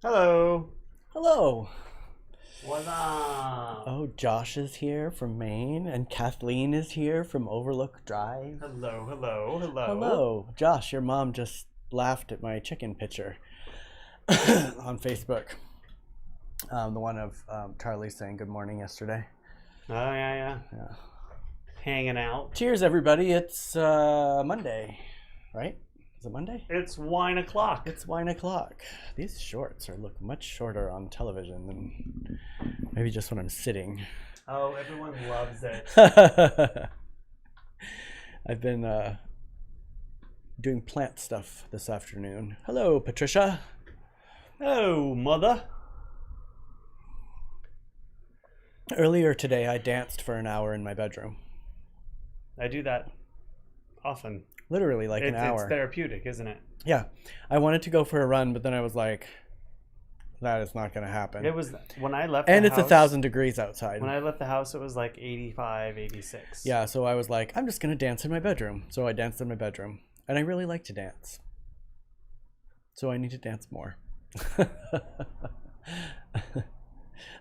Hello. Hello. What's up? Oh, Josh is here from Maine, and Kathleen is here from Overlook Drive. Hello, hello, hello. Hello. Josh, your mom just laughed at my chicken picture on Facebook. The one of Charlie saying good morning yesterday. Oh, yeah. Hanging out. Cheers, everybody. It's Monday, right? Is it Monday? It's wine o'clock. It's wine o'clock. These shorts look much shorter on television than maybe just when I'm sitting. Oh, everyone loves it. I've been doing plant stuff this afternoon. Hello, Patricia. Oh, mother. Earlier today, I danced for an hour in my bedroom. I do that often. Literally, like an hour. It's therapeutic, isn't it? Yeah. I wanted to go for a run, but then I was like, that is not going to happen. It was when I left and the it's house. 1,000 degrees outside. When I left the house, it was like 85, 86. Yeah, so I was like, I'm just going to dance in my bedroom. So I danced in my bedroom. And I really like to dance. So I need to dance more.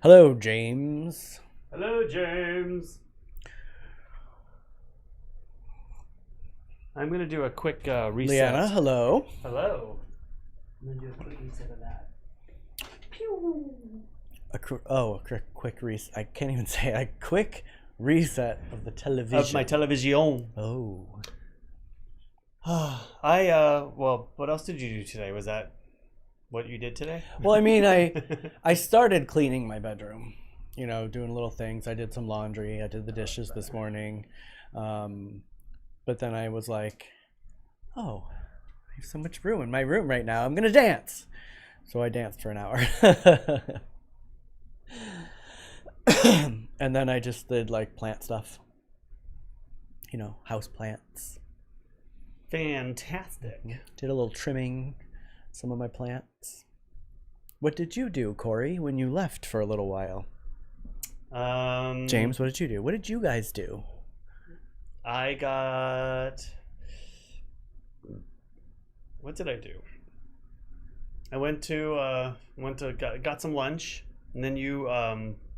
Hello, James. Hello, James. I'm going to do a quick reset. Leanna, hello. Hello. I'm going to do a quick reset of that. Pew. A quick reset. I can't even say a quick reset of the television. Of my television. Oh. Well, what else did you do today? Was that what you did today? Well, I mean, I started cleaning my bedroom, doing little things. I did some laundry. I did the dishes this morning. But then I was like, oh, I have so much room in my room right now. I'm going to dance. So I danced for an hour. And then I just did like plant stuff, house plants. Fantastic. Did a little trimming, some of my plants. What did you do, Cory, when you left for a little while? James, what did you do? What did you guys do? What did I do? I got some lunch, and then you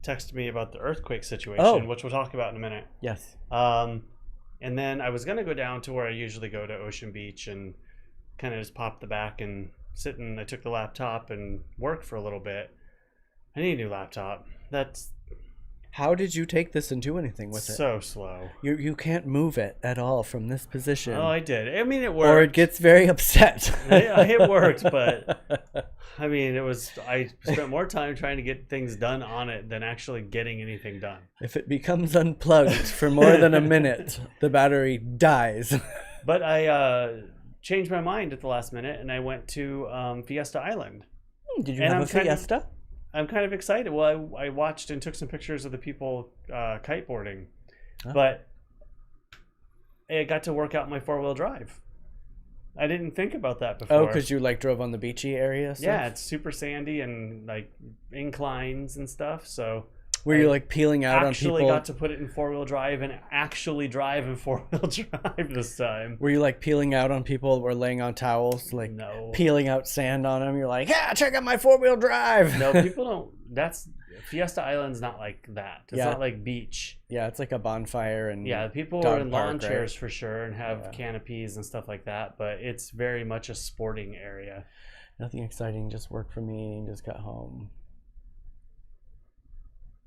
texted me about the earthquake situation, which we'll talk about in a minute. Yes. And then I was gonna go down to where I usually go to Ocean Beach and kind of just pop the back and sit, and I took the laptop and worked for a little bit. I need a new laptop. How did you take this and do anything with it? So slow. You can't move it at all from this position. Oh, I did. I mean, it worked. Or it gets very upset. It worked, but I mean, I spent more time trying to get things done on it than actually getting anything done. If it becomes unplugged for more than a minute, the battery dies. But I changed my mind at the last minute, and I went to Fiesta Island. Did you have a Fiesta? I'm kind of excited. Well, I watched and took some pictures of the people kiteboarding, Oh. but I got to work out my 4-wheel drive. I didn't think about that before. Oh, because you drove on the beachy area stuff? Yeah, it's super sandy and inclines and stuff. So were you peeling out on people? Actually got to put it in 4-wheel drive and actually drive in 4-wheel drive this time. Were you peeling out on people that were laying on towels, No. peeling out sand on them? You're like, yeah, check out my 4-wheel drive. No, people don't. Fiesta Island's not like that. It's not like beach. Yeah, it's like a bonfire and people are in lawn chairs for sure and have canopies and stuff like that, but it's very much a sporting area. Nothing exciting, just work for me and just got home.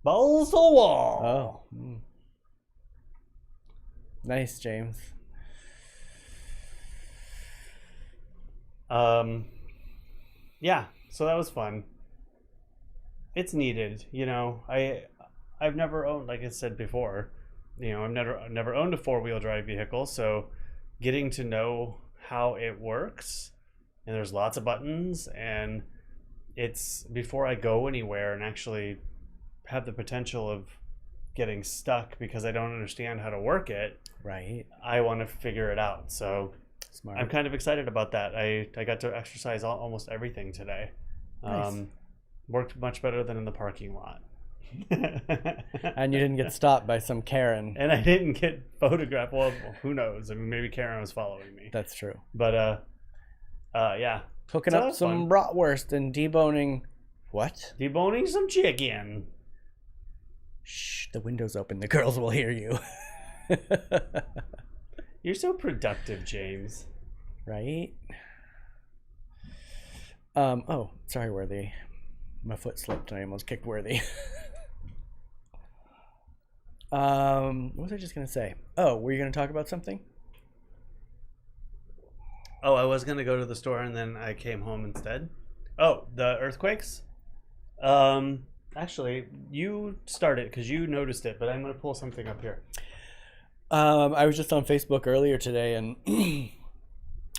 Balls to wall. Oh. Nice, James. Yeah, so that was fun. It's needed, I've never owned, like I said before, I've never owned a 4-wheel drive vehicle, so getting to know how it works, and there's lots of buttons, and it's before I go anywhere and actually have the potential of getting stuck because I don't understand how to work it. Right. I want to figure it out. So Smart. I'm kind of excited about that. I got to exercise almost everything today. Nice. Worked much better than in the parking lot. And you didn't get stopped by some Karen. And I didn't get photographed. Well, who knows? I mean, maybe Karen was following me. That's true. But yeah, Cooking So up that's some fun. bratwurst and deboning. What? Deboning some chicken. Shh, the window's open. The girls will hear you. You're so productive, James. Right? Oh, sorry, Worthy. My foot slipped and I almost kicked Worthy. What was I just gonna say? Oh, were you gonna talk about something? Oh, I was gonna go to the store and then I came home instead. Oh, the earthquakes. Actually, you start it because you noticed it, but I'm gonna pull something up here. I was just on Facebook earlier today, and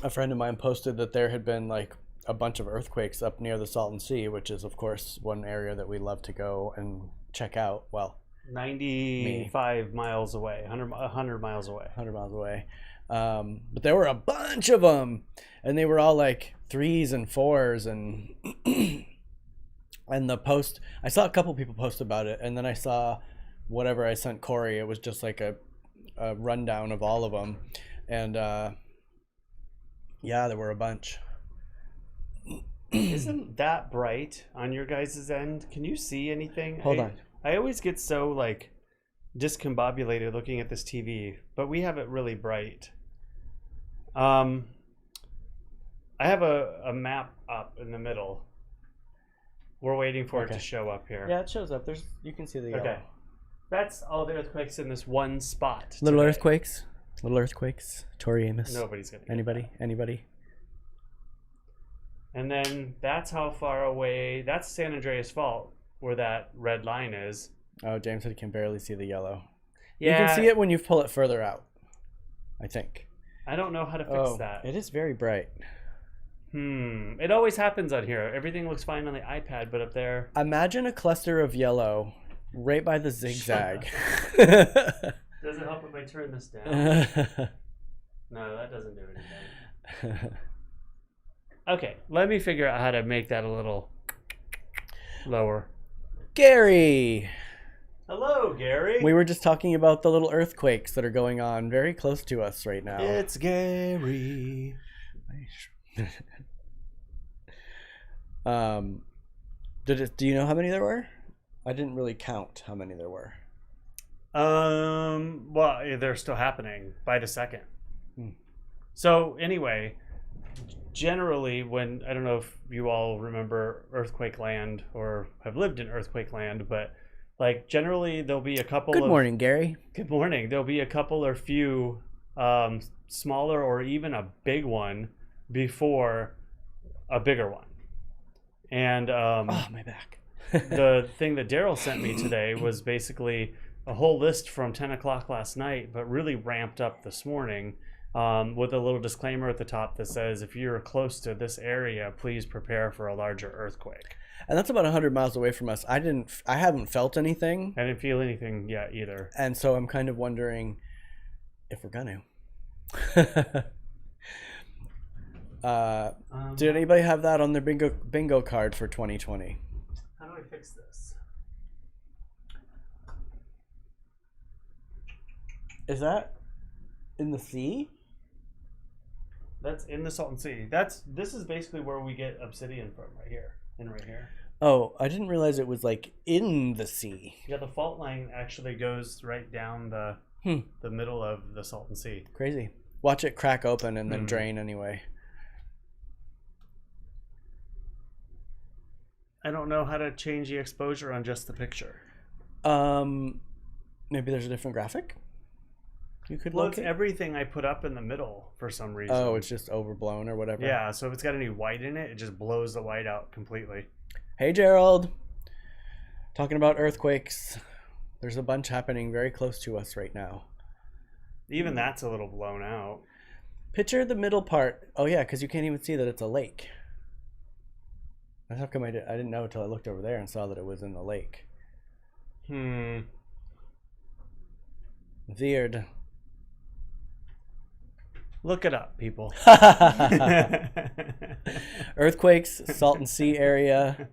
a friend of mine posted that there had been like a bunch of earthquakes up near the Salton Sea, which is, of course, one area that we love to go and check out. Well, 95 miles away, 100 miles away. 100 miles away. But there were a bunch of them, and they were all like 3s and 4s, and and the post, I saw a couple people post about it, and then I saw whatever I sent Cory. It was just like a rundown of all of them, and yeah, there were a bunch. Isn't that bright on your guys' end? Can you see anything? Hold on. I always get so like discombobulated looking at this TV, but we have it really bright. I have a map up in the middle. We're waiting for it to show up here. Yeah, it shows up. You can see the yellow. Okay. That's all the earthquakes in this one spot. Little today. earthquakes. Tori Amos. Nobody's gonna get Anybody? And then that's how far away. That's San Andreas Fault, where that red line is. Oh, James said he can barely see the yellow. Yeah, You can see it when you pull it further out, I think. I don't know how to fix that. It is very bright. It always happens on here. Everything looks fine on the iPad, but up there. Imagine a cluster of yellow right by the zigzag. Does it help if I turn this down? No, that doesn't do anything. Okay, let me figure out how to make that a little lower. Gary! Hello, Gary. We were just talking about the little earthquakes that are going on very close to us right now. It's Gary. Do you know how many there were? I didn't really count how many there were. Well, they're still happening by the second. So anyway, generally when, I don't know if you all remember Earthquake Land or have lived in Earthquake Land, but like generally there'll be a couple Good morning, Gary. Good morning. There'll be a couple or few smaller or even a big one before a bigger one. And my back. the thing that Derrol sent me today was basically a whole list from 10 o'clock last night, but really ramped up this morning, with a little disclaimer at the top that says, if you're close to this area, please prepare for a larger earthquake. And that's about 100 miles away from us. I haven't felt anything. I didn't feel anything yet either. And so I'm kind of wondering if we're gonna. Did anybody have that on their bingo card for 2020? How do I fix this? Is that in the sea? That's in the Salton Sea. This is basically where we get obsidian from, right here and right here. Oh, I didn't realize it was like in the sea. Yeah, the fault line actually goes right down the middle of the Salton Sea. Crazy. Watch it crack open and then drain anyway. I don't know how to change the exposure on just the picture. Maybe there's a different graphic you could look. locate? Everything I put up in the middle for some reason. Oh, it's just overblown or whatever. Yeah, so if it's got any white in it, it just blows the white out completely. Hey, Gerald. Talking about earthquakes. There's a bunch happening very close to us right now. Even that's a little blown out. Picture the middle part. Oh, yeah, because you can't even see that it's a lake. That's how come I didn't know until I looked over there and saw that it was in the lake. Weird. Look it up, people. Earthquakes, Salton Sea area.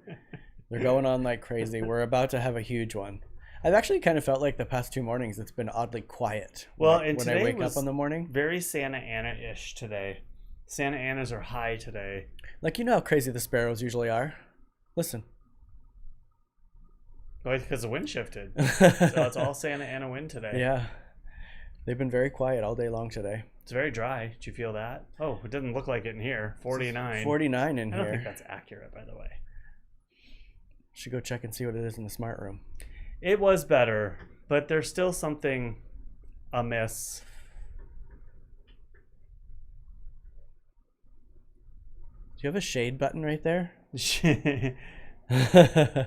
They're going on like crazy. We're about to have a huge one. I've actually kind of felt like the past 2 mornings it's been oddly quiet. Well, when I wake up in the morning. Very Santa Ana-ish today. Santa Anas are high today. Like, you know how crazy the sparrows usually are. Listen. Well, because the wind shifted. So it's all Santa Ana wind today. Yeah. They've been very quiet all day long today. It's very dry. Did you feel that? Oh, it doesn't look like it in here. 49. 49 in I here. don't think that's accurate, by the way. Should go check and see what it is in the smart room. It was better, but there's still something amiss. Do you have a shade button right there?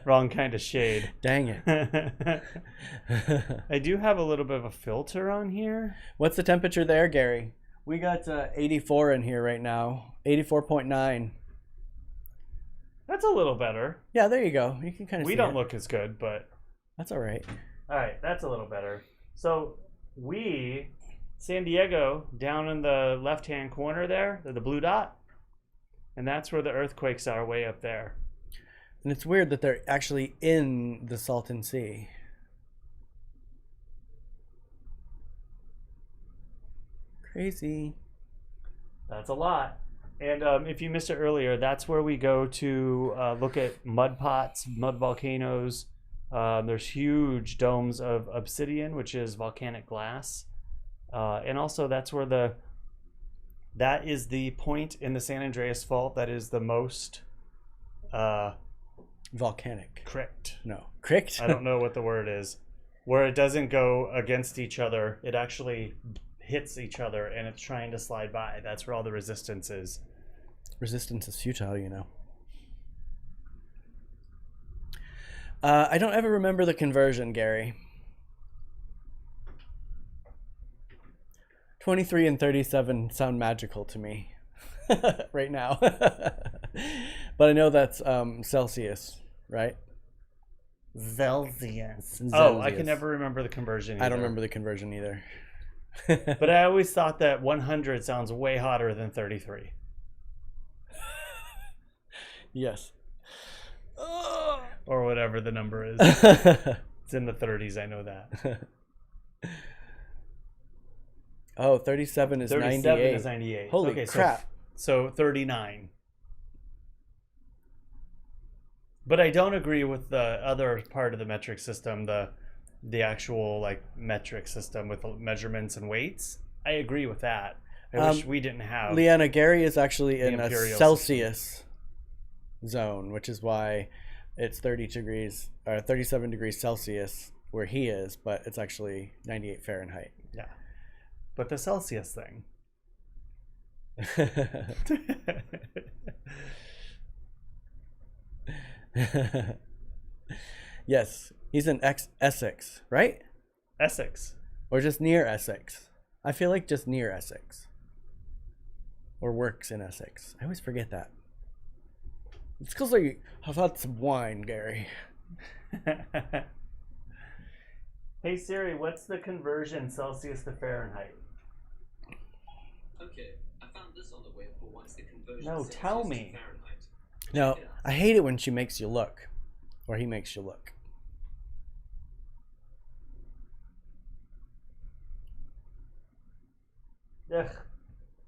Wrong kind of shade. Dang it. I do have a little bit of a filter on here. What's the temperature there, Gary? We got 84 in here right now. 84.9. That's a little better. Yeah, there you go. You can kind of see We don't it. look as good, but... That's all right. All right, that's a little better. So San Diego, down in the left-hand corner there, the blue dot, and that's where the earthquakes are, way up there. And it's weird that they're actually in the Salton Sea. Crazy. That's a lot. And if you missed it earlier, that's where we go to look at mud pots, mud volcanoes. There's huge domes of obsidian, which is volcanic glass. And also that's where that is the point in the San Andreas Fault that is the most Volcanic. cricked. No. Cricked? I don't know what the word is. Where it doesn't go against each other. It actually hits each other and it's trying to slide by. That's where all the resistance is. Resistance is futile, you know. I don't ever remember the conversion, Gary. 23 and 37 sound magical to me right now. But I know that's Celsius, right? Celsius. Oh, I can never remember the conversion either. I don't remember the conversion either. But I always thought that 100 sounds way hotter than 33. Yes. Or whatever the number is. It's in the 30s, I know that. Oh, 37 is 37 98. is 98. Holy okay, crap. So 39. But I don't agree with the other part of the metric system, the actual like metric system with measurements and weights. I agree with that. I wish we didn't have. Leanna, Gary is actually in a imperial Celsius zone, which is why it's 30 degrees or 37 degrees Celsius where he is, but it's actually 98 Fahrenheit. Yeah. But the Celsius thing. Yes, he's in Essex, right? Essex. Or just near Essex. I feel like just near Essex. Or works in Essex. I always forget that. It's because I've had some wine, Gary. Hey Siri, what's the conversion Celsius to Fahrenheit? Okay, I found this on the web for what's the conversion. No, Celsius tell to me. Fahrenheit. No, I hate it when she makes you look. Or he makes you look. Ugh.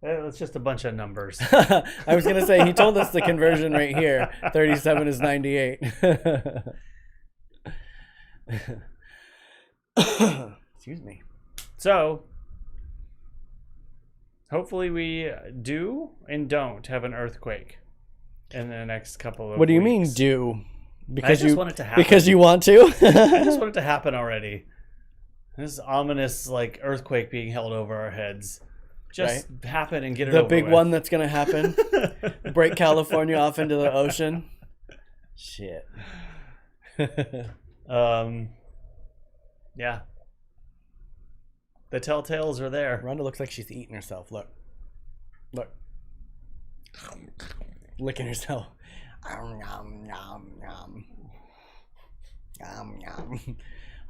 It's just a bunch of numbers. I was going to say, he told us the conversion right here. 37 is 98. Excuse me. So, hopefully we do and don't have an earthquake in the next couple of What do you weeks. mean do? I just want it to happen. Because you want to? I just want it to happen already. This ominous like earthquake being held over our heads. Just happen and get it the over big with. one that's going to happen. Break California off into the ocean. Shit. Yeah. The telltales are there. Rhonda looks like she's eating herself. Look. Look. Licking herself.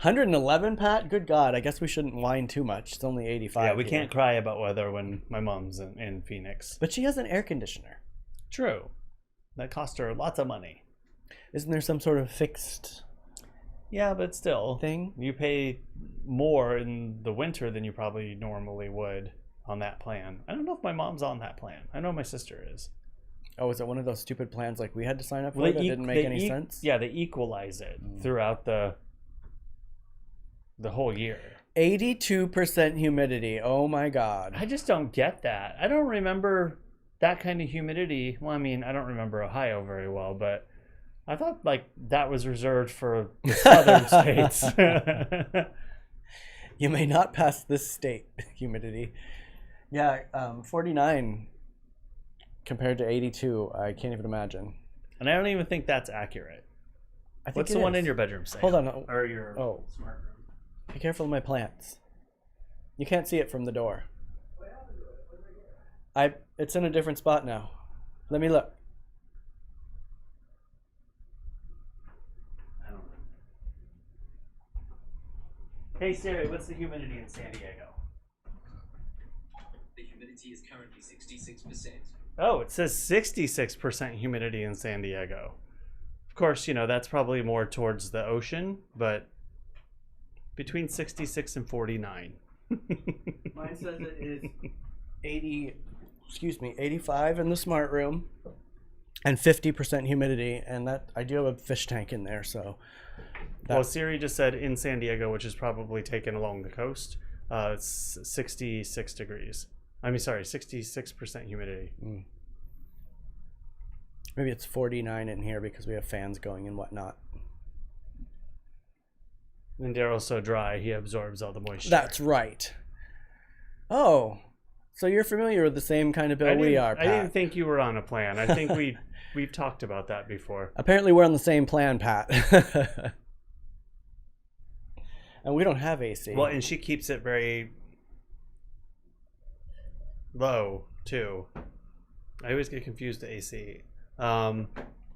111, Pat? Good God. I guess we shouldn't whine too much. It's only 85. Yeah, we here. can't cry about weather when my mom's in Phoenix. But she has an air conditioner. True. That cost her lots of money. Isn't there some sort of fixed Yeah, but still. thing? You pay more in the winter than you probably normally would on that plan. I don't know if my mom's on that plan. I know my sister is. Oh, is it one of those stupid plans like we had to sign up for Well, that didn't make any sense? Yeah, they equalize it throughout the whole year. 82% humidity. Oh my God. I just don't get that. I don't remember that kind of humidity. Well, I mean, I don't remember Ohio very well, but I thought like that was reserved for the southern states. You may not pass this state humidity. Yeah, 49 compared to 82. I can't even imagine. And I don't even think that's accurate. I think What's it the one is. in your bedroom say? Hold on. Or your Oh. smart room. Be careful of my plants. You can't see it from the door. It's in a different spot now. Let me look. I don't know. Hey Siri, what's the humidity in San Diego? The humidity is currently 66%. Oh, it says 66% humidity in San Diego. Of course, that's probably more towards the ocean, but between 66 and 49. Mine says it is 85 in the smart room and 50% humidity, and that I do have a fish tank in there, so Well, Siri just said in San Diego, which is probably taken along the coast, it's 66 degrees. 66% humidity. Maybe it's 49 in here because we have fans going and whatnot. And Derrol's so dry, he absorbs all the moisture. That's right. Oh, so you're familiar with the same kind of bill we are, Pat. I didn't think you were on a plan. I think we've talked about that before. Apparently we're on the same plan, Pat. And we don't have AC. Well, and she keeps it very low, too. I always get confused with AC.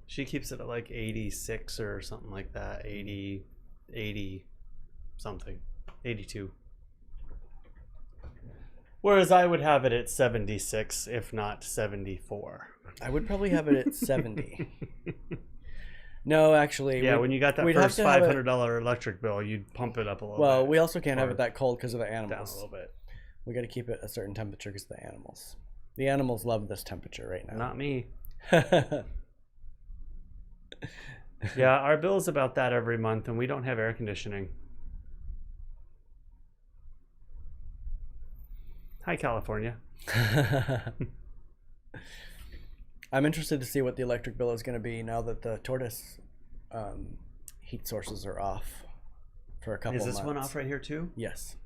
She keeps it at like 86 or something like that. 80 something. 82. Whereas I would have it at 76, if not 74. I would probably have it at 70. No, actually. Yeah, when you got that we'd first have to have $500 electric bill, you'd pump it up a little bit. Well, we also can't have Or it that cold because of the down a animals. little bit. We got to keep it a certain temperature because of the animals. The animals love this temperature right now. Not me. Yeah, our bill is about that every month, and we don't have air conditioning. Hi, California. I'm interested to see what the electric bill is going to be now that the tortoise heat sources are off for a couple Is of this months. one off right here too? Yes.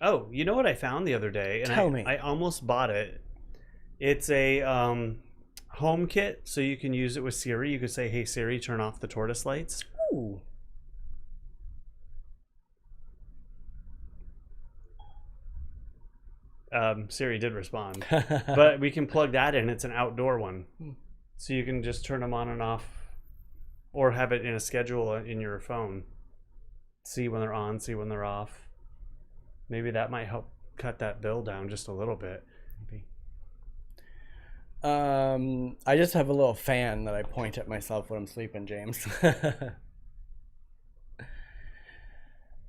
Oh, you know what I found the other day? And Tell me. I almost bought it. It's a home kit, so you can use it with Siri. You could say, "Hey Siri, turn off the tortoise lights." Ooh. Siri did respond, but we can plug that in. It's an outdoor one, so you can just turn them on and off, or have it in a schedule in your phone. See when they're on, see when they're off. Maybe that might help cut that bill down just a little bit. Maybe. I just have a little fan that I point at myself when I'm sleeping, James.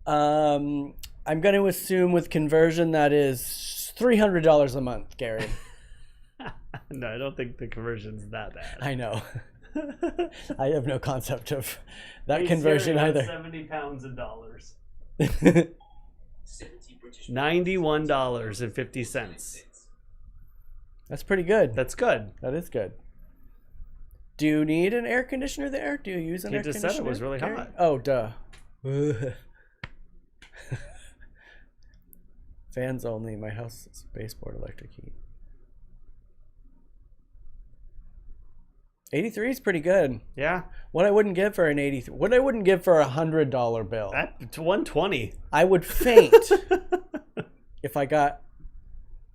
I'm going to assume with conversion that is $300 a month, Gary. No, I don't think the conversion's that bad. I know. I have no concept of that Hey, conversion Siri, either. 70 pounds in dollars. 70 British $91.50. That's pretty good. That's good. That is good. Do you need an air conditioner there? Do you use an You air just conditioner? said it was really Gary? hot. Oh, duh. Fans only. My house is baseboard electric heat. 83 is pretty good. Yeah. What I wouldn't give for an 83. What I wouldn't give for $100 bill. That's 120. I would faint if I got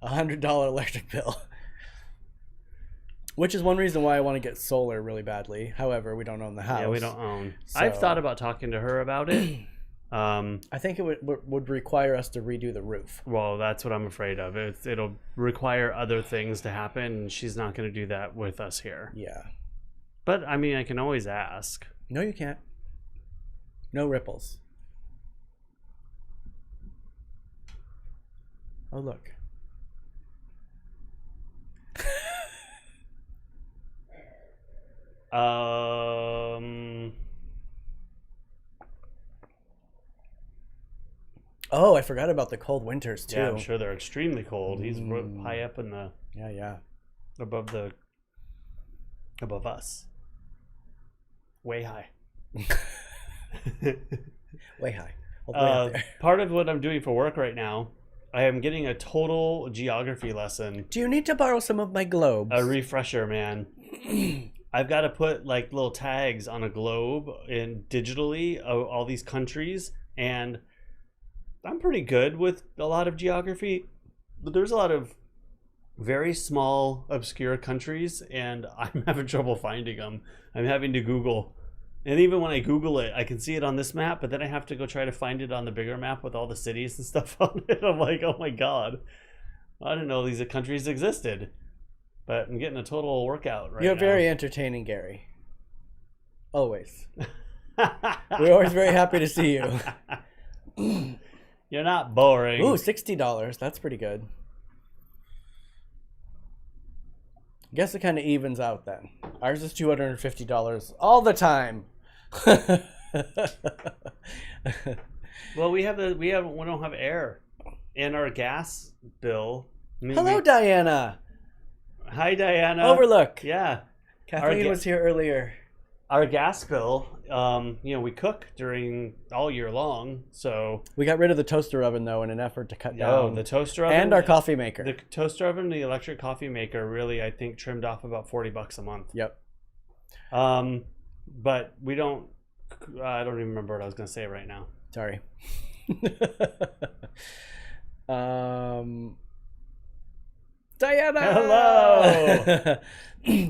$100 electric bill. Which is one reason why I want to get solar really badly. However, we don't own the house. Yeah, we don't own. So- I've thought about talking to her about it. I think it would require us to redo the roof. Well, that's what I'm afraid of. It'll require other things to happen, and she's not going to do that with us here. Yeah. But, I mean, I can always ask. No, you can't. No ripples. Oh, look. Oh, I forgot about the cold winters too. Yeah, I'm sure they're extremely cold. He's high up in the Yeah. above us, way high. Way high. All the way up there. Part of what I'm doing for work right now, I am getting a total geography lesson. Do you need to borrow some of my globes? A refresher, man. I've got to put like little tags on a globe in digitally of all these countries, and I'm pretty good with a lot of geography, but there's a lot of very small, obscure countries, and I'm having trouble finding them. I'm having to Google. And even when I Google it, I can see it on this map, but then I have to go try to find it on the bigger map with all the cities and stuff on it. I'm like, oh my God. I didn't know these countries existed. But I'm getting a total workout right now. You're very entertaining, Gary. Always. We're always very happy to see you. You're not boring. Ooh, $60. That's pretty good. I guess it kind of evens out then. Ours is $250 all the time. Well, we don't have air in our gas bill. Hello, Diana. Hi, Diana. Overlook. Yeah. Kathleen was here earlier. Our gas bill, we cook during all year long, so we got rid of the toaster oven though in an effort to cut down. Oh, the toaster oven and our coffee maker. The toaster oven, the electric coffee maker, really, I think, trimmed off about $40 a month. Yep. But we don't. I don't even remember what I was going to say right now. Sorry. Diana. Hello.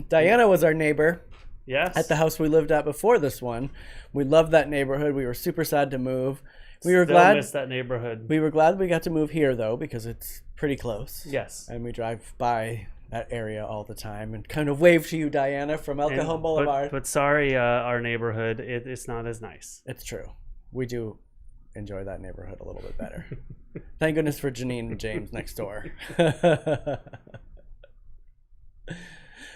Diana was our neighbor. Yes. At the house we lived at before this one. We loved that neighborhood. We were super sad to move. We were Still miss that neighborhood. We were glad we got to move here though, because it's pretty close. Yes. And we drive by that area all the time and kind of wave to you, Diana, from El Cajon Boulevard. But sorry, our neighborhood, it's not as nice. It's true. We do enjoy that neighborhood a little bit better. Thank goodness for Janine and James next door.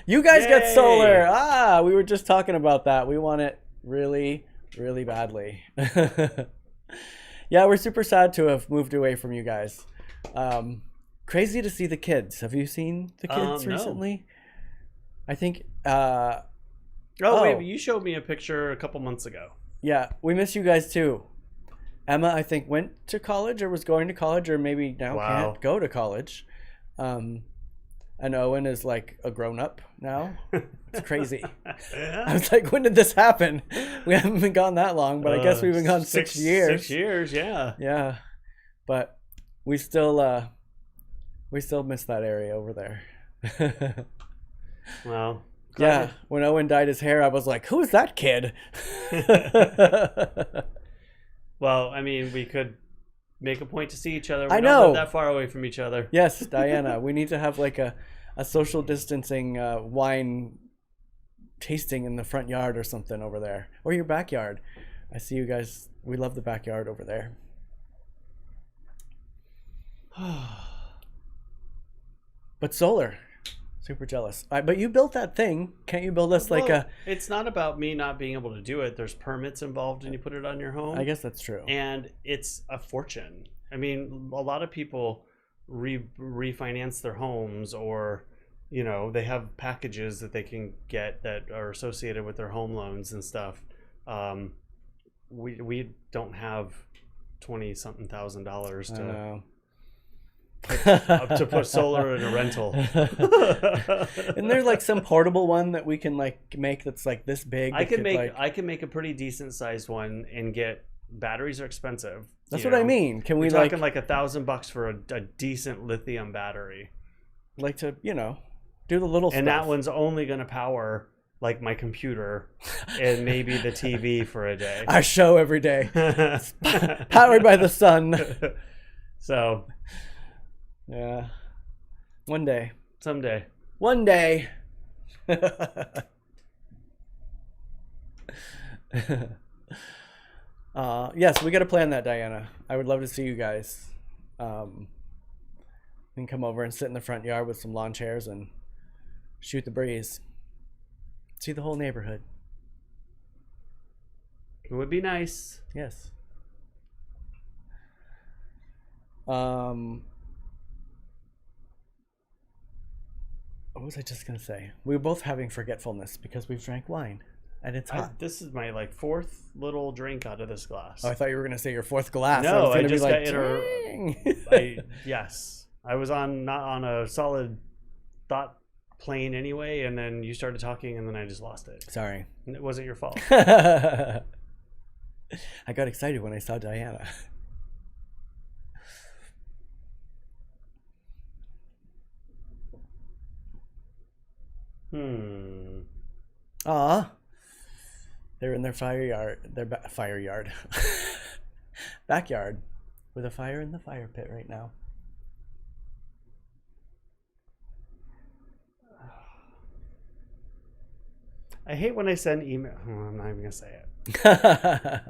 You guys Yay! get solar. We were just talking about that. We want it really, really badly. Yeah, we're super sad to have moved away from you guys. Crazy to see the kids. Have you seen the kids recently? I think. Wait, you showed me a picture a couple months ago. Yeah, we miss you guys too. Emma, I think, went to college or was going to college or maybe now can't go to college. And Owen is like a grown-up now. It's crazy. I was like, when did this happen? We haven't been gone that long, but I guess we've been gone 6 years. 6 years, yeah. Yeah, but we still miss that area over there. Well, yeah. When Owen dyed his hair, I was like, "Who is that kid?" Well, I mean, we could make a point to see each other. I We know. don't live that far away from each other. Yes, Diana. We need to have like a social distancing wine tasting in the front yard or something over there, or your backyard. I see you guys. We love the backyard over there. But solar, super jealous. But you built that thing. Can't you build us like a? It's not about me not being able to do it. There's permits involved, and you put it on your home. I guess that's true. And it's a fortune. I mean, a lot of people refinance their homes, or they have packages that they can get that are associated with their home loans and stuff. We don't have $20-something thousand to put solar in a rental. And there's like some portable one that we can like make that's like this big. I can make a pretty decent sized one and get batteries are expensive. That's what I mean. Can we We're talking like $1,000 for a decent lithium battery? Like to do the little stuff. And that one's only going to power like my computer and maybe the TV for a day. Our show every day, powered by the sun. So, yeah, one day, someday, one day. Yes, we got to plan that, Diana. I would love to see you guys. We can come over and sit in the front yard with some lawn chairs and shoot the breeze. See the whole neighborhood. It would be nice. Yes. What was I just gonna say? We were both having forgetfulness because we've drank wine, and it's hot. This is my like fourth little drink out of this glass. Oh, I thought you were gonna say your fourth glass. No, was I gonna just be got like, yes, I was not on a solid thought plane anyway, and then you started talking, and then I just lost it. Sorry. And it wasn't your fault. I got excited when I saw Diana. Aw. They're in their backyard with a fire in the fire pit right now. I hate when I send email. Oh, I'm not even gonna say it.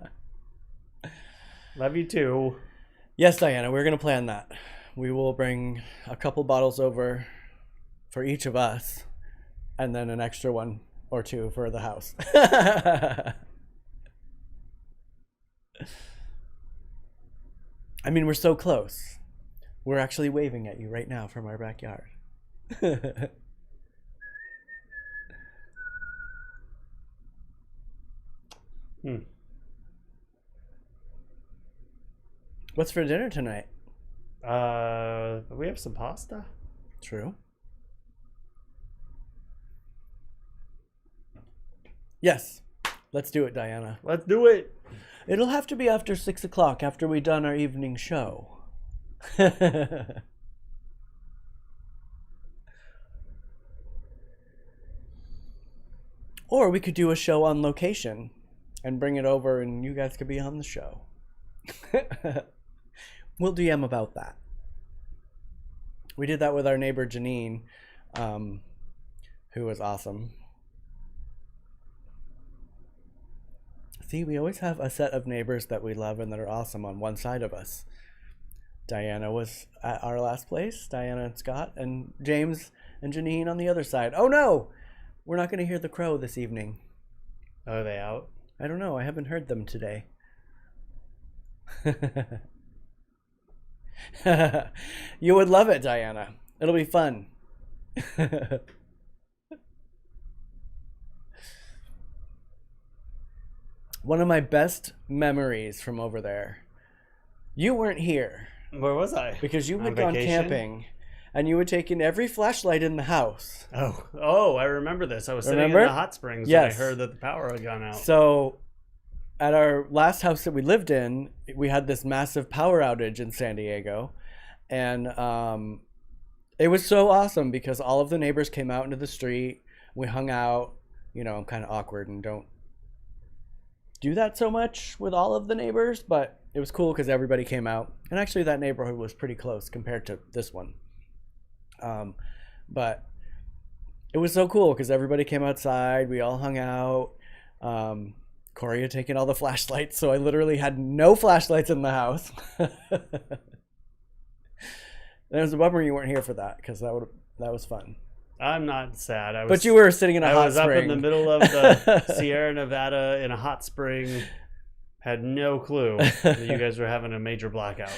Love you too. Yes, Diana, we're gonna plan that. We will bring a couple bottles over for each of us, and then an extra one or two for the house. I mean, we're so close. We're actually waving at you right now from our backyard. What's for dinner tonight? We have some pasta. True. Yes. Let's do it, Diana. Let's do it. It'll have to be after 6 o'clock, after we've done our evening show. Or we could do a show on location and bring it over and you guys could be on the show. We'll DM about that. We did that with our neighbor Janine, who was awesome. See, we always have a set of neighbors that we love and that are awesome on one side of us. Diana was at our last place, Diana and Scott, and James and Janine on the other side. Oh no! We're not going to hear the crow this evening. Are they out? I don't know. I haven't heard them today. You would love it, Diana. It'll be fun. One of my best memories from over there. You weren't here. Where was I? Because you On had gone vacation? camping and you had taken every flashlight in the house. Oh, I remember this. I was sitting Remember? in the hot springs Yes. when I heard that the power had gone out. So at our last house that we lived in, we had this massive power outage in San Diego. And it was so awesome because all of the neighbors came out into the street. We hung out. You know, I'm kind of awkward and don't do that so much with all of the neighbors, but it was cool because everybody came out. And actually that neighborhood was pretty close compared to this one. But it was so cool because everybody came outside. We all hung out. Cory had taken all the flashlights, so I literally had no flashlights in the house. And it was a bummer you weren't here for that because that was fun. I'm not sad. But you were sitting in a hot spring. I was up in the middle of the Sierra Nevada in a hot spring. Had no clue that you guys were having a major blackout.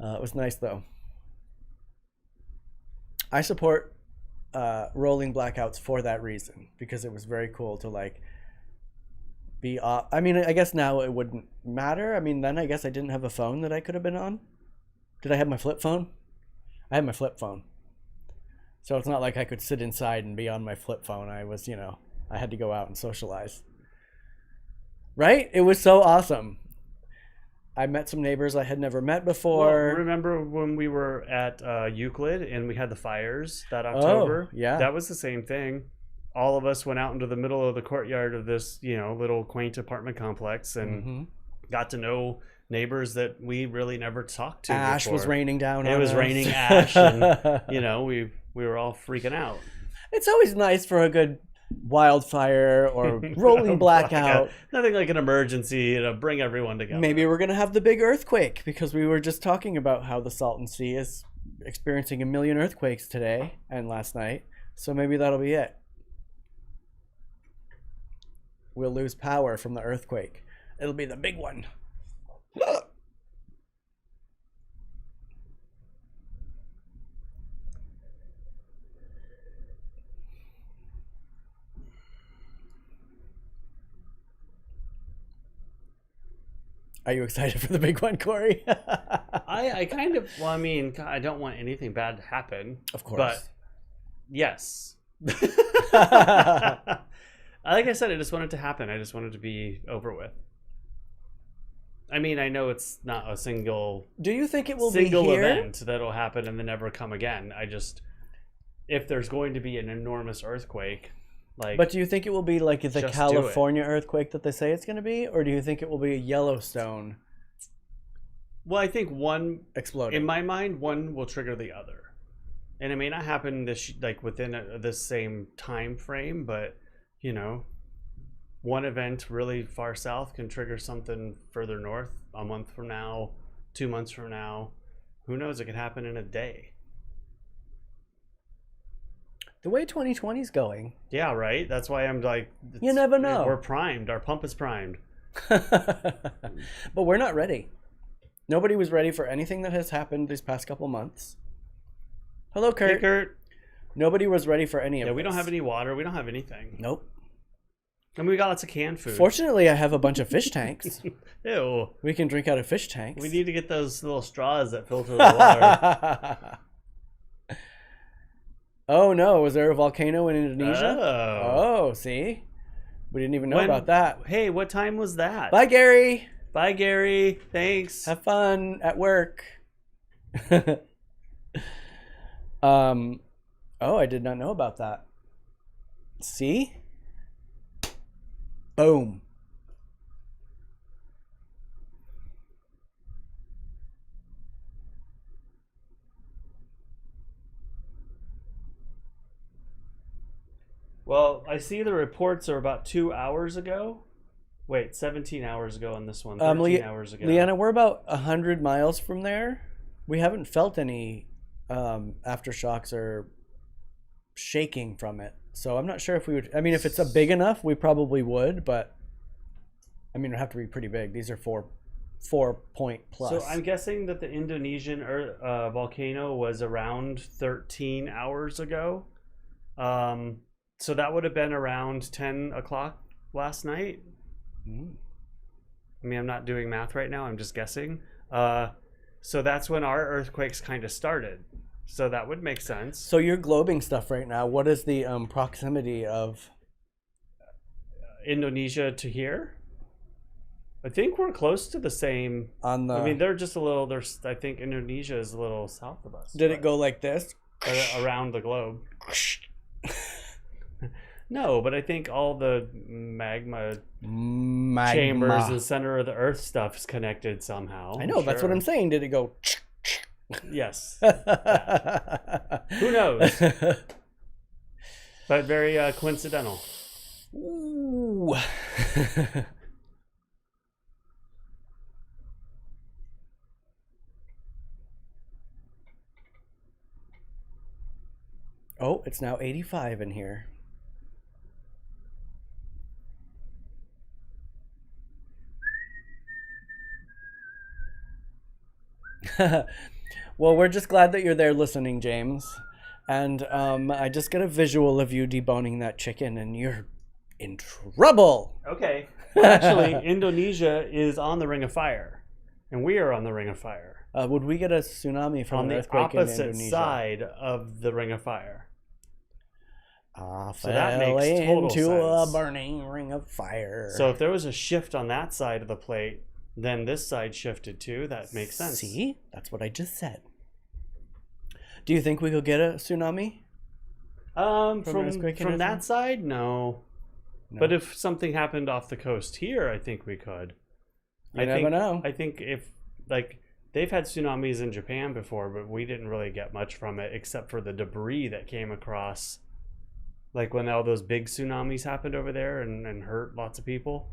It was nice though. I support rolling blackouts for that reason because it was very cool to like be off. I mean, I guess now it wouldn't matter. I mean, then I guess I didn't have a phone that I could have been on. Did I have my flip phone? I had my flip phone. So it's not like I could sit inside and be on my flip phone. I was, I had to go out and socialize. Right? It was so awesome. I met some neighbors I had never met before. Well, remember when we were at Euclid and we had the fires that October? Oh, yeah. That was the same thing. All of us went out into the middle of the courtyard of this, little quaint apartment complex and got to know neighbors that we really never talked to Ash before. was raining down on us. It was raining ash and, we were all freaking out. It's always nice for a good, wildfire or rolling blackout. Nothing like an emergency to bring everyone together. Maybe we're going to have the big earthquake because we were just talking about how the Salton Sea is experiencing 1 million earthquakes today and last night. So maybe that'll be it. We'll lose power from the earthquake. It'll be the big one. Are you excited for the big one, Cory? I kind of, well, I mean, I don't want anything bad to happen. Of course. But yes. Like I said, I just want it to happen. I just want it to be over with. I mean, I know it's not a single Do you think it will be single here? event that'll happen and then never come again. I just, if there's going to be an enormous earthquake, like, But do you think it will be like the Just do it. California earthquake that they say it's going to be? Or do you think it will be a Yellowstone well, I think one, exploding? in my mind, one will trigger the other, and it may not happen this like within this same time frame, but you know, one event really far south can trigger something further north a month from now, 2 months from now. Who knows? It could happen in a day. The way 2020 is going. Yeah, right. That's why I'm like, You never know. We're primed. Our pump is primed. But we're not ready. Nobody was ready for anything that has happened these past couple months. Hello, Kurt. Hey, Kurt. Nobody was ready for any of Yeah, this. we don't have any water. We don't have anything. Nope. I mean, we got lots of canned food. Fortunately, I have a bunch of fish tanks. Ew. We can drink out of fish tanks. We need to get those little straws that filter the water. Oh no, was there a volcano in Indonesia? Oh. Oh, see? We didn't even know When- about that. Hey, what time was that? Bye, Gary. Bye, Gary. Thanks. Have fun at work. Oh, I did not know about that. See? Boom. Well, I see the reports are about 2 hours ago. Wait, 17 hours ago on this one. 13 hours ago. Leanna, we're about 100 miles from there. We haven't felt any aftershocks or shaking from it. So I'm not sure if we would. I mean, if it's a big enough, we probably would. But I mean, it'd have to be pretty big. These are 4-point plus. So I'm guessing that the Indonesian volcano was around 13 hours ago. So that would have been around 10 o'clock last night. Mm. I mean, I'm not doing math right now. I'm just guessing. So that's when our earthquakes kind of started. So that would make sense. So you're globing stuff right now. What is the proximity of Indonesia to here? I think we're close to the same. on the? I mean, they're just a little. There's. I think Indonesia is a little south of us. Did it go like this? around the globe? No, but I think all the magma chambers in the center of the Earth stuff is connected somehow. I know. That's what I'm saying. Did it go? Yes. Who knows? But very coincidental. Ooh. Oh, it's now 85 in here. Well, we're just glad that you're there listening, James. And I just got a visual of you deboning that chicken, and you're in trouble. Okay. Well, actually, Indonesia is on the Ring of Fire, and we are on the Ring of Fire. Would we get a tsunami from On an the earthquake in opposite Indonesia? side of the Ring of Fire. So that makes total into a sense. burning ring of fire. So if there was a shift on that side of the plate, then this side shifted too. That makes sense. See? That's what I just said. Do you think we could get a tsunami? From earthquake in that Israel? side, no. No. But if something happened off the coast here, I think we could. You never know. I think if like they've had tsunamis in Japan before, but we didn't really get much from it except for the debris that came across like when all those big tsunamis happened over there and hurt lots of people.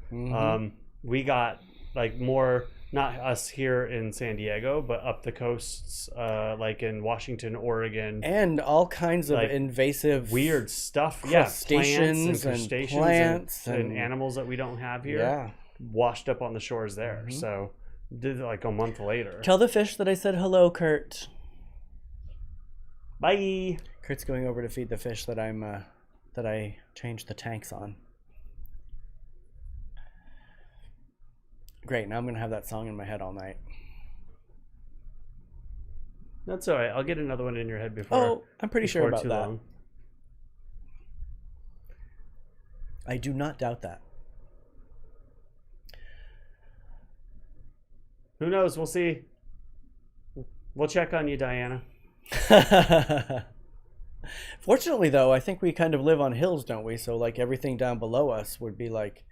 We got like more, not us here in San Diego, but up the coasts, like in Washington, Oregon, and all kinds of like, invasive weird stuff. Crustaceans and plants and animals that we don't have here. Yeah. Washed up on the shores there. So did it like a month later. Tell the fish that I said hello, Kurt. Bye. Kurt's going over to feed the fish that that I changed the tanks on. Great, now I'm gonna have that song in my head all night. That's all right. I'll get another one in your head before. Oh, I'm pretty sure about too that. long. I do not doubt that. Who knows? We'll see. We'll check on you, Diana. Fortunately, though, I think we kind of live on hills, don't we? So, like, everything down below us would be like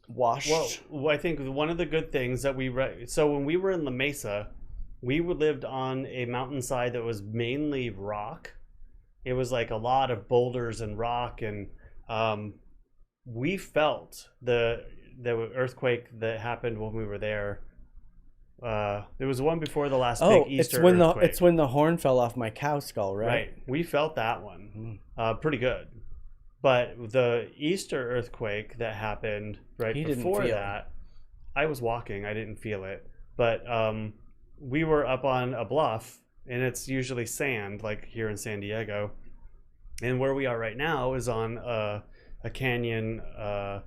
washed. Well, I think one of the good things that so when we were in La Mesa, we lived on a mountainside that was mainly rock. It was like a lot of boulders and rock, and we felt the earthquake that happened when we were there. There was one before the last big Easter earthquake. It's when the horn fell off my cow skull, right? Right. We felt that one pretty good. But the Easter earthquake that happened before that, I was walking. I didn't feel it. But we were up on a bluff, and it's usually sand, like here in San Diego. And where we are right now is on a canyon. I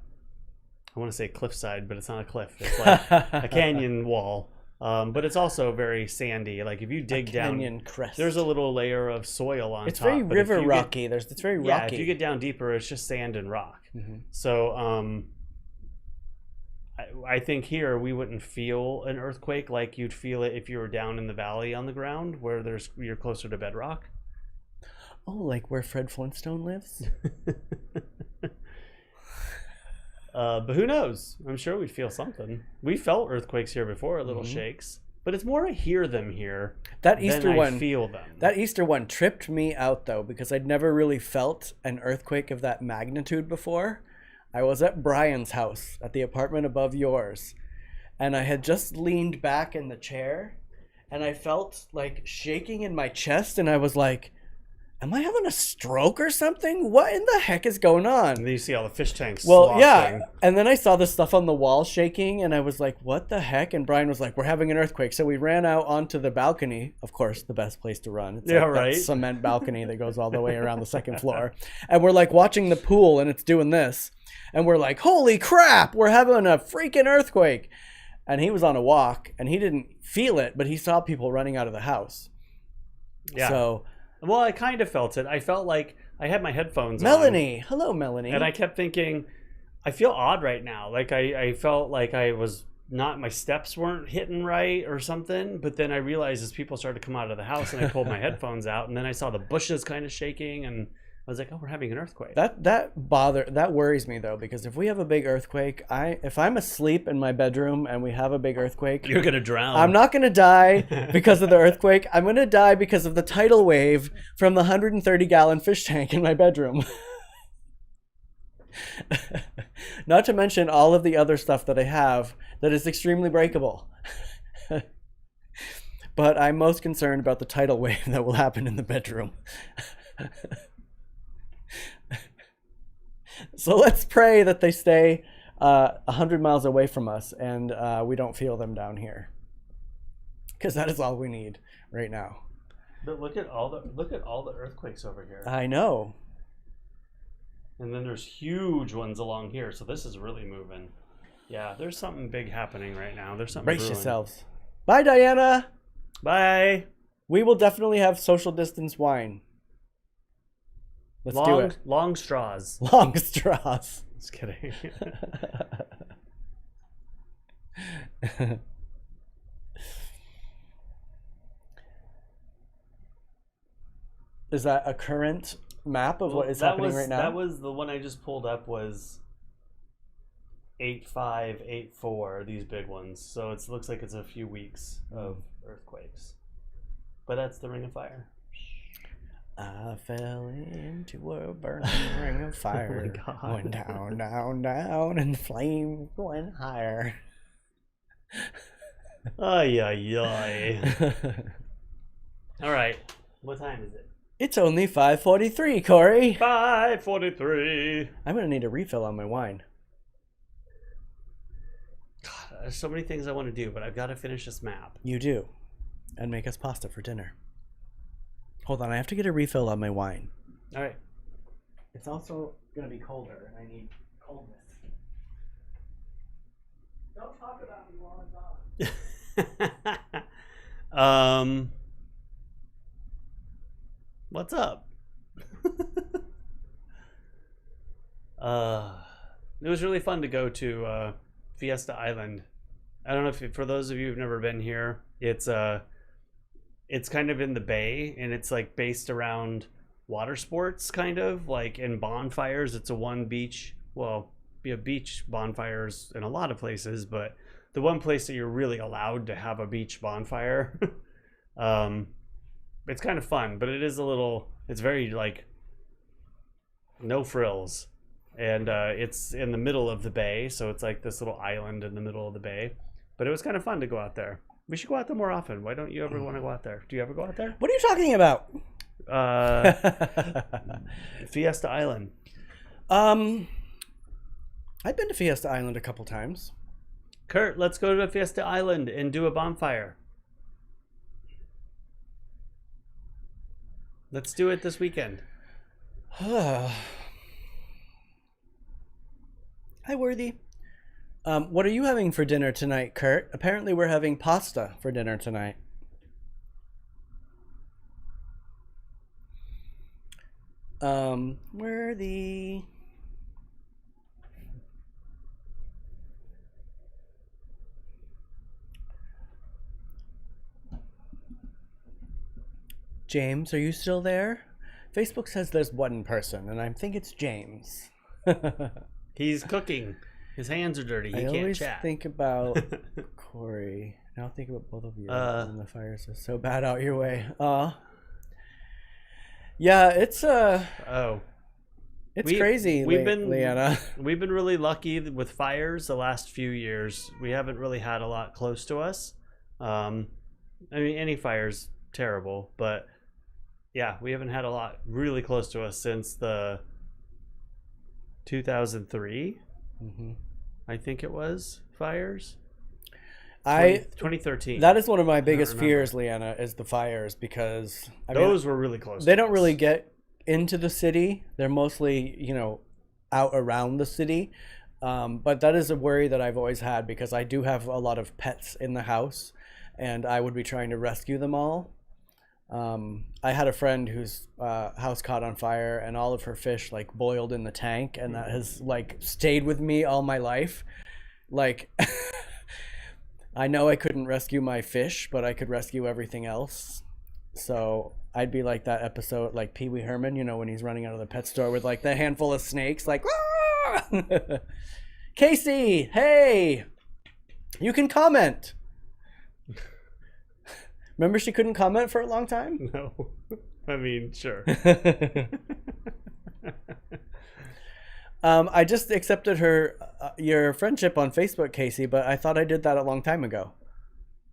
want to say cliffside, but it's not a cliff. It's like a canyon wall. But it's also very sandy. Like if you dig down, crest. There's a little layer of soil on top. It's very river rocky. It's very rocky. Yeah, if you get down deeper, it's just sand and rock. So I think here we wouldn't feel an earthquake like you'd feel it if you were down in the valley on the ground where you're closer to bedrock. Oh, like where Fred Flintstone lives? But who knows? I'm sure we'd feel something. We felt earthquakes here before, little shakes. But it's more I hear them here than I feel them. That Easter one tripped me out, though, because I'd never really felt an earthquake of that magnitude before. I was at Brian's house, at the apartment above yours, and I had just leaned back in the chair, and I felt like shaking in my chest, and I was like, am I having a stroke or something? What in the heck is going on? And then you see all the fish tanks sloshing. Yeah. And then I saw the stuff on the wall shaking, and I was like, what the heck? And Brian was like, we're having an earthquake. So we ran out onto the balcony. Of course, the best place to run. It's like that cement balcony that goes all the way around the second floor. And we're like watching the pool, and it's doing this. And we're like, holy crap, we're having a freaking earthquake. And he was on a walk, and he didn't feel it, but he saw people running out of the house. Yeah. So... well, I kind of felt it. I felt like I had my headphones Melanie. on. Hello, Melanie. And I kept thinking, I feel odd right now. Like I felt like I was not, my steps weren't hitting right or something. But then I realized as people started to come out of the house and I pulled my headphones out, and then I saw the bushes kind of shaking, and I was like, oh, we're having an earthquake. That worries me, though, because if we have a big earthquake, if I'm asleep in my bedroom and we have a big earthquake, you're going to drown. I'm not going to die because of the earthquake. I'm going to die because of the tidal wave from the 130-gallon fish tank in my bedroom. Not to mention all of the other stuff that I have that is extremely breakable. But I'm most concerned about the tidal wave that will happen in the bedroom. So let's pray that they stay 100 miles away from us, and we don't feel them down here, because that is all we need right now. But look at all the earthquakes over here. I know. And then there's huge ones along here, so this is really moving. Yeah, there's something big happening right now. There's something. Brace yourselves. Bye, Diana. Bye. We will definitely have social distance wine. Let's do it. Long straws. Long straws. Just kidding. Is that a current map of what is happening right now? That was the one I just pulled up, was 8.5, 8.4, these big ones. So it looks like it's a few weeks of earthquakes. But that's the Ring of Fire. I fell into a burning ring of fire. God. Went down, down, down, and the flame went higher. Ay, ay, ay. All right. What time is it? It's only 5:43, Cory. 5:43. I'm gonna need a refill on my wine. God, there's so many things I want to do, but I've got to finish this map. You do. And make us pasta for dinner. Hold on, I have to get a refill on my wine. All right. It's also gonna be colder, and I need coldness. Don't talk about me while I'm gone. What's up? It was really fun to go to Fiesta Island. I don't know if for those of you who've never been here, it's kind of in the bay, and it's like based around water sports, kind of like in bonfires. It's a one beach. Well, you have beach bonfires in a lot of places, but the one place that you're really allowed to have a beach bonfire. It's kind of fun, but it's very like no frills, and it's in the middle of the bay, so it's like this little island in the middle of the bay. But it was kind of fun to go out there. We should go out there more often. Why don't you ever want to go out there? Do you ever go out there? What are you talking about? Fiesta Island. I've been to Fiesta Island a couple times. Kurt, let's go to Fiesta Island and do a bonfire. Let's do it this weekend. Hi, Worthy. What are you having for dinner tonight, Kurt? Apparently we're having pasta for dinner tonight. Worthy. James, are you still there? Facebook says there's one person, and I think it's James. He's cooking. His hands are dirty. He I can't always chat. think about Cory. Now think about both of you. And the fires are so bad out your way. Yeah, it's it's crazy. Leanna. We've been really lucky with fires the last few years. We haven't really had a lot close to us. I mean, any fire's terrible, but yeah, we haven't had a lot really close to us since the 2003. I think it was fires. 2013. That is one of my biggest fears, Leanna, is the fires, because those were really close. They don't really get into the city. They're mostly, out around the city. But that is a worry that I've always had, because I do have a lot of pets in the house, and I would be trying to rescue them all. I had a friend whose house caught on fire, and all of her fish like boiled in the tank, and that has like stayed with me all my life. Like, I know I couldn't rescue my fish, but I could rescue everything else. So I'd be like that episode, like Pee Wee Herman, when he's running out of the pet store with like the handful of snakes, like, Casey, hey, you can comment. Remember she couldn't comment for a long time? No. I mean, sure. I just accepted your friendship on Facebook, Casey, but I thought I did that a long time ago.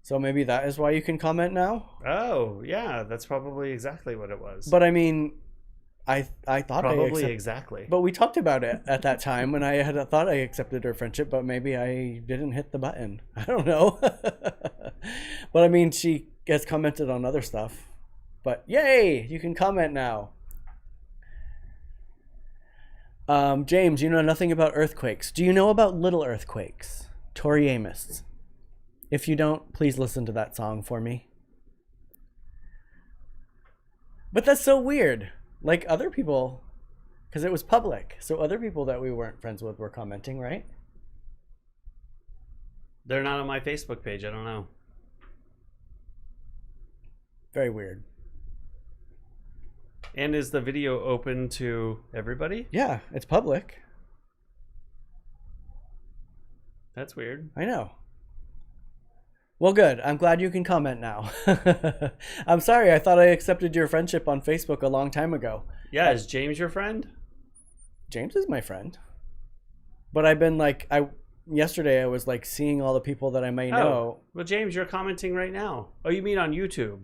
So maybe that is why you can comment now? Oh, yeah, that's probably exactly what it was. But I mean, I thought probably exactly. But we talked about it at that time when I thought I accepted her friendship, but maybe I didn't hit the button. I don't know. But I mean, she has commented on other stuff. But yay, you can comment now. James, you know nothing about earthquakes. Do you know about little earthquakes? Tori Amos. If you don't, please listen to that song for me. But that's so weird. Like other people, because it was public, so other people that we weren't friends with were commenting, right? They're not on my Facebook page. I don't know. Very weird. And is the video open to everybody? Yeah, it's public. That's weird. I know. Well, good. I'm glad you can comment now. I'm sorry. I thought I accepted your friendship on Facebook a long time ago. Yeah, is James your friend? James is my friend. But I've been like, yesterday I was like seeing all the people that I may know. Well, James, you're commenting right now. Oh, you mean on YouTube?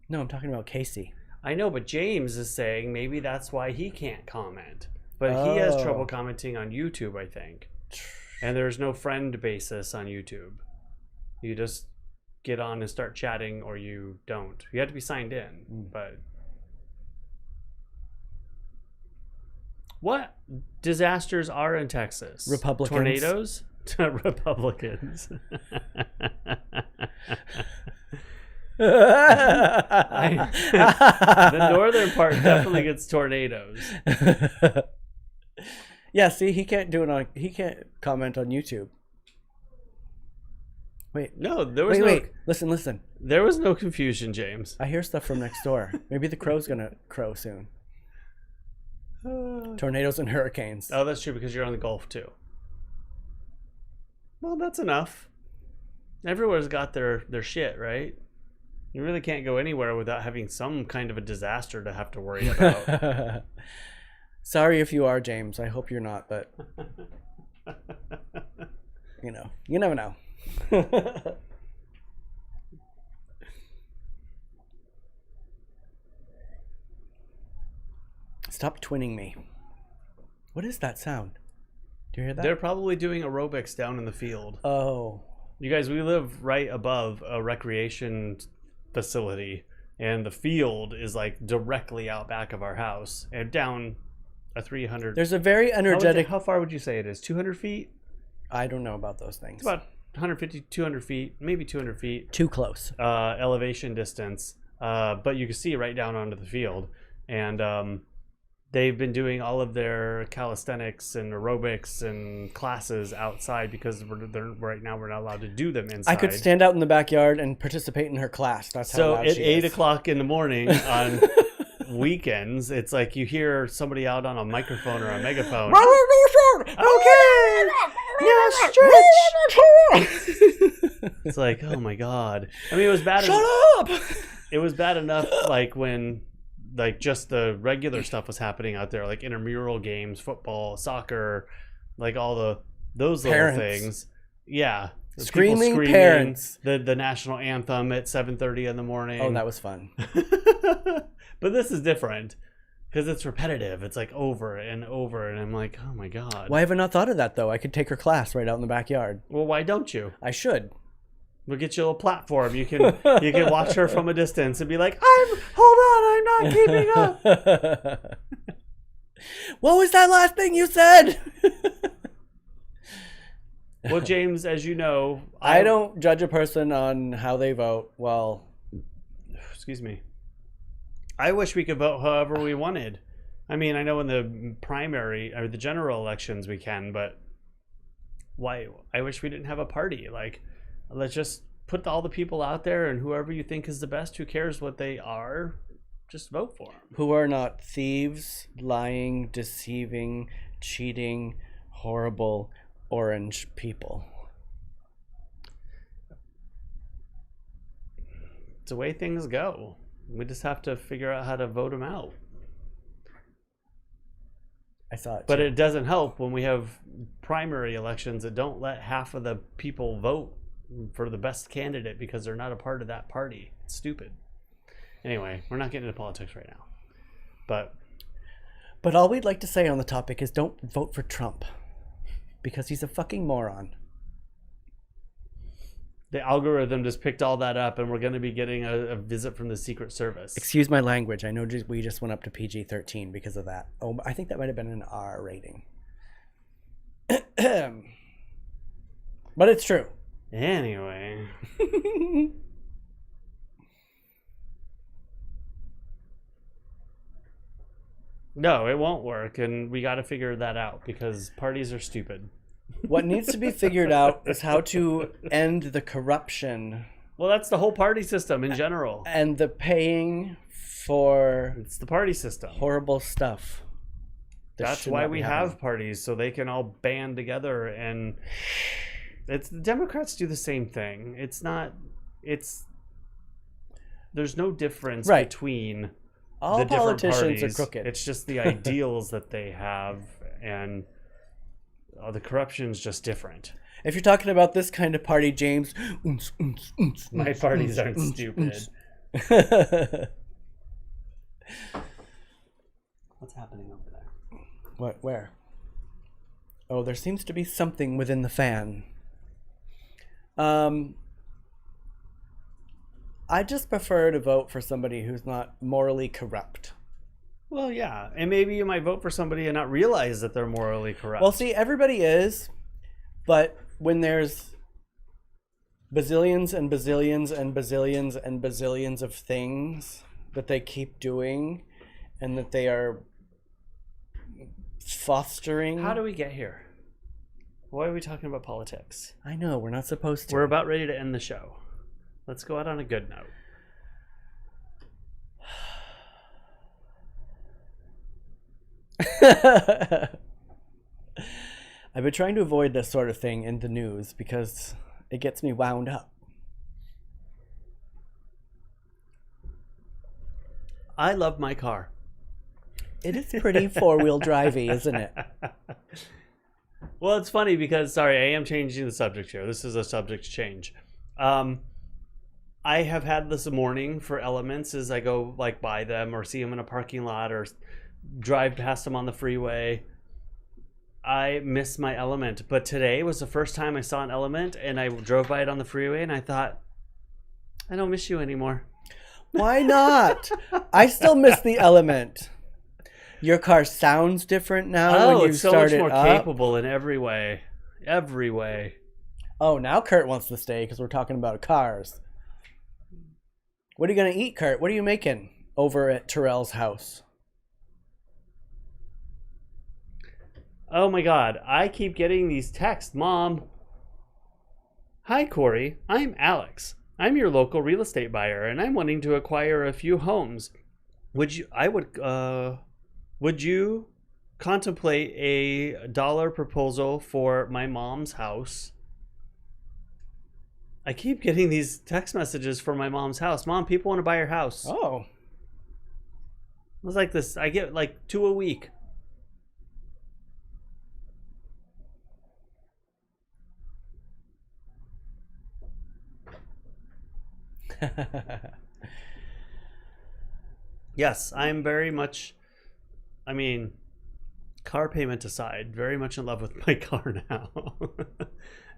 No, I'm talking about Casey. I know, but James is saying maybe that's why he can't comment. But he has trouble commenting on YouTube, I think. And there's no friend basis on YouTube. You just get on and start chatting, or you don't. You have to be signed in. But what disasters are in Texas? Republicans. Tornadoes? Republicans. The northern part definitely gets tornadoes. Yeah, see, he can't comment on YouTube. Wait. No, there was wait. Listen. There was no confusion, James. I hear stuff from next door. Maybe the crow's gonna crow soon. Tornadoes and hurricanes. Oh, that's true, because you're on the Gulf too. Well, that's enough. Everywhere's got their shit, right? You really can't go anywhere without having some kind of a disaster to have to worry about. Sorry if you are, James. I hope you're not, but you never know. Stop twinning me. What is that sound? Do you hear that? They're probably doing aerobics down in the field. Oh. You guys, we live right above a recreation facility, and the field is like directly out back of our house and down a 300. There's a very energetic. How far would you say it is? 200 feet? I don't know about those things. It's about 150, 200 feet, maybe 200 feet. Too close. Elevation distance. But you can see right down onto the field. And they've been doing all of their calisthenics and aerobics and classes outside because right now we're not allowed to do them inside. I could stand out in the backyard and participate in her class. That's how loud at she 8 is. o'clock in the morning on weekends, it's like you hear somebody out on a microphone or a megaphone. Okay, now stretch. It's like, oh my god. I mean, it was bad. Shut up! It was bad enough, like when, like, just the regular stuff was happening out there, like intramural games, football, soccer, like all those little Parents. things. Yeah, People Screaming parents. The national anthem at 7:30 in the morning. Oh, that was fun. But this is different because it's repetitive. It's like over and over, and I'm like, oh my god. Why have I not thought of that though? I could take her class right out in the backyard. Well, why don't you? I should. We'll get you a little platform. You can watch her from a distance and be like, hold on, I'm not keeping up. What was that last thing you said? Well, James, as you know, I don't judge a person on how they vote. Well, excuse me. I wish we could vote however we wanted. I mean, I know in the primary or the general elections we can, but why? I wish we didn't have a party. Like, let's just put all the people out there, and whoever you think is the best, who cares what they are, just vote for them. who are not thieves, lying, deceiving, cheating, horrible, orange people. It's the way things go. We just have to figure out how to vote them out. I saw it. But too. it doesn't help when we have primary elections that don't let half of the people vote for the best candidate because they're not a part of that party. It's stupid. Anyway, we're not getting into politics right now. But all we'd like to say on the topic is don't vote for Trump. Because he's a fucking moron. The algorithm just picked all that up, and we're going to be getting a visit from the Secret Service. Excuse my language. I know we just went up to PG-13 because of that. Oh, I think that might have been an R rating. But it's true. Anyway. No, it won't work, and we got to figure that out because parties are stupid. What needs to be figured out is how to end the corruption. Well, that's the whole party system in general. And the paying for It's the party system. horrible stuff. That's why we have parties, so they can all band together, and the Democrats do the same thing. It's not there's no difference Right. between All the different politicians parties. are crooked. It's just the ideals that they have, and the corruption's just different. If you're talking about this kind of party, James, My parties aren't stupid. What's happening over there? What? Where? Oh, there seems to be something within the fan. I just prefer to vote for somebody who's not morally corrupt. Well, yeah, and maybe you might vote for somebody and not realize that they're morally corrupt. Well, see, everybody is, but when there's bazillions and bazillions and bazillions and bazillions of things that they keep doing and that they are fostering. How do we get here? Why are we talking about politics? I know, we're not supposed to. We're about ready to end the show. Let's go out on a good note. I've been trying to avoid this sort of thing in the news because it gets me wound up. I love my car. It is pretty four-wheel drivey, isn't it? Well, it's funny because, sorry, I am changing the subject here. This is a subject change. I have had this morning for elements as I go like buy them or see them in a parking lot or drive past them on the freeway. I miss my element, but today was the first time I saw an element and I drove by it on the freeway and I thought, I don't miss you anymore. Why not? I still miss the element. Your car sounds different now when you it's so start much more it up. capable in every way. Every way. Oh, now Kurt wants to stay because we're talking about cars. What are you going to eat, Kurt? What are you making over at Terrell's house? Oh my God, I keep getting these texts. Mom. Hi, Cory. I'm Alex. I'm your local real estate buyer, and I'm wanting to acquire a few homes. Would you contemplate a dollar proposal for my mom's house? I keep getting these text messages for my mom's house. Mom, people want to buy your house. Oh. It was like this. I get like 2 a week. Yes, I'm very much, I mean, car payment aside, very much in love with my car now.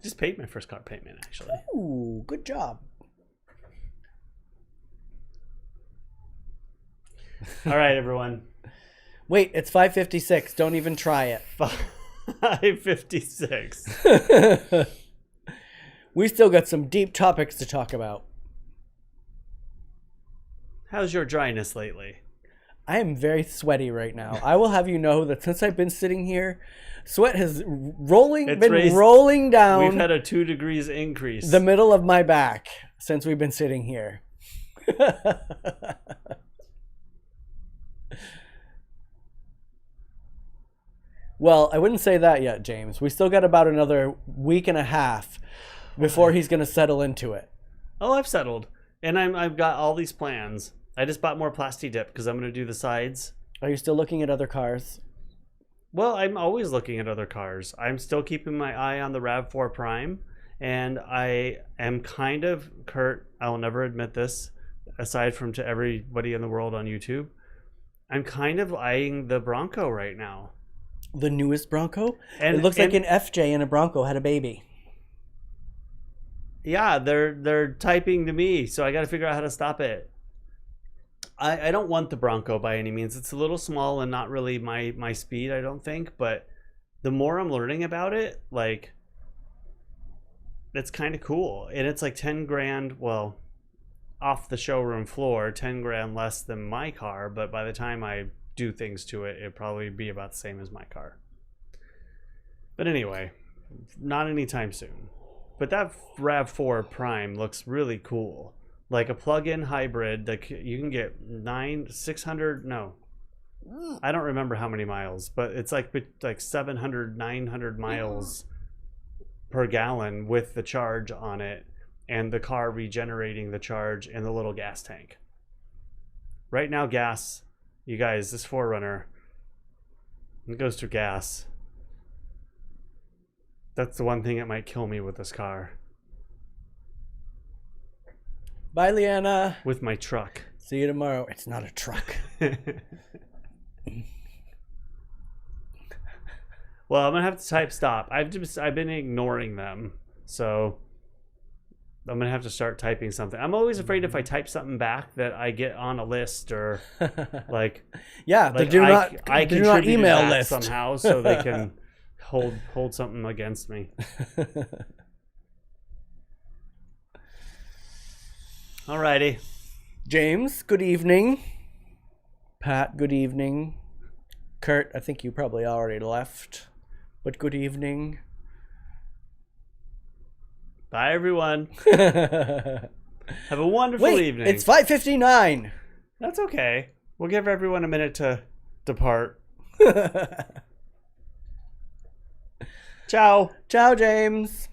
Just paid my first car payment, actually. Ooh, good job. All right, everyone. Wait, it's 5:56. Don't even try it. 5:56. We still got some deep topics to talk about. How's your dryness lately? I am very sweaty right now. I will have you know that since I've been sitting here, sweat has been rolling down. We've had a 2 degrees increase. The middle of my back since we've been sitting here. Well, I wouldn't say that yet, James. We still got about another week and a half before he's going to settle into it. Oh, I've settled. And I've got all these plans. I just bought more Plasti Dip because I'm going to do the sides. Are you still looking at other cars? Well, I'm always looking at other cars. I'm still keeping my eye on the RAV4 Prime. And I am kind of, Kurt, I'll never admit this, aside from to everybody in the world on YouTube, I'm kind of eyeing the Bronco right now. The newest Bronco? And it looks like an FJ and a Bronco had a baby. Yeah, they're typing to me, so I got to figure out how to stop it. I don't want the Bronco by any means. It's a little small and not really my speed, I don't think. But the more I'm learning about it, like, it's kind of cool. And it's like 10 grand, well, off the showroom floor, 10 grand less than my car. But by the time I do things to it, it'd probably be about the same as my car. But anyway, not anytime soon. But that RAV4 Prime looks really cool. Like a plug-in hybrid, like you can get 600, no. I don't remember how many miles, but it's like 700, 900 miles per gallon with the charge on it. and the car regenerating the charge in the little gas tank. Right now, gas, you guys, this 4Runner, it goes through gas. That's the one thing that might kill me with this car. Bye, Leanna. With my truck. See you tomorrow. It's not a truck. Well, I'm gonna have to type stop. I've been ignoring them, so I'm gonna have to start typing something. I'm always afraid if I type something back that I get on a list or like yeah, the like do not I do not contributed email that list somehow, so they can hold something against me. Alrighty. James, good evening. Pat, good evening. Kurt, I think you probably already left, but good evening. Bye, everyone. Have a wonderful evening. It's 5:59. That's okay. We'll give everyone a minute to depart. Ciao. Ciao, James.